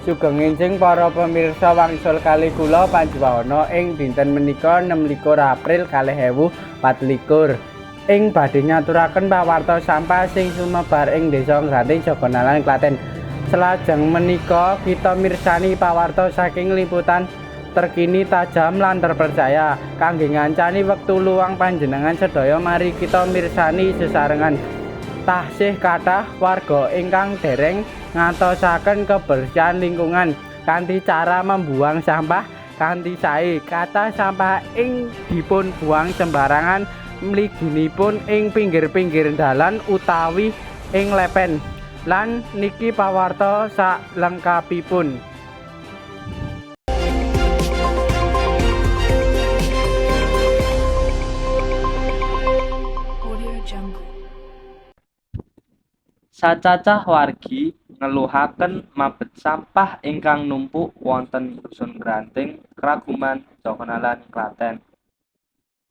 Sugeng enjing para pemirsa wangsul kalih kula panjenengan ing dinten menika 26 April 2024 ing badhe nyaturaken pawarta sampah sing sumebar ing Desa Ngranting Jogonalan Klaten. Selajeng menika kita mirsani pawarta saking liputan terkini tajam lan terpercaya kangge ngancani wektu luang panjenengan sedaya. Mari kita mirsani sesarengan. Tasih kathah warga ingkang dereng ngatosaken kebersihan lingkungan kanthi cara membuang sampah kanthi sae. Kathah sampah ing dipun buang sembarangan mliginipun ing pinggir-pinggir dalan utawi ing lepen. Lan niki pawarta salengkapipun. Sacacah wargi ngeluhaken mabet sampah ingkang numpuk wonten Dusun Ngranting, Kraguman, Jogonalan, Klaten.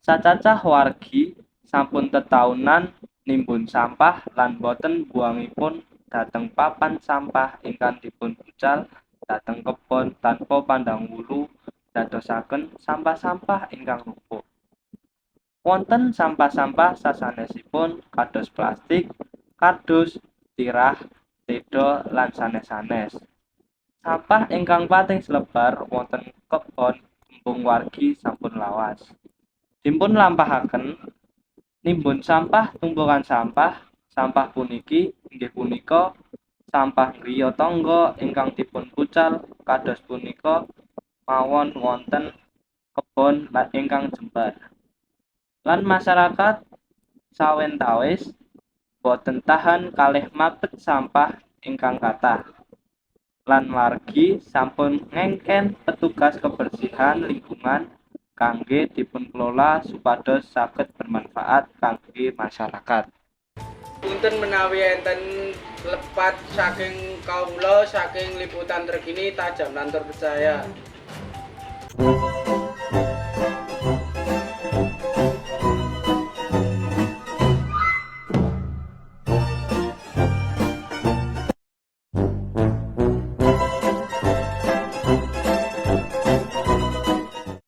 Sacacah wargi sampun tetaunan nimbun sampah lan boten buangipun dhateng papan sampah ingkang dipun bucal dhateng kebon tanpa pandang wulu dadosaken sampah-sampah ingkang numpuk. Wonten sampah-sampah sasanesipun kados plastik, kardus, tirah, teda lan sanes-sanes. Sampah ingkang pating slebar wonten kebon kembung wargi sampun lawas. Dipun lampahaken nimbun sampah tumpukan sampah. Sampah puniki inggih punika sampah griya tangga ingkang dipun bucal kados punika mawon wonten kebon ingkang jembar. Lan masyarakat sawentawis boten tahan kalih mabet sampah ingkang kathah. Lan margi sampun ngengken petugas kebersihan lingkungan kangge dipunkelola supados saged bermanfaat kangge masyarakat. Punten menawi enten lepat saking kawula saking liputan terkini tajam lan terpercaya.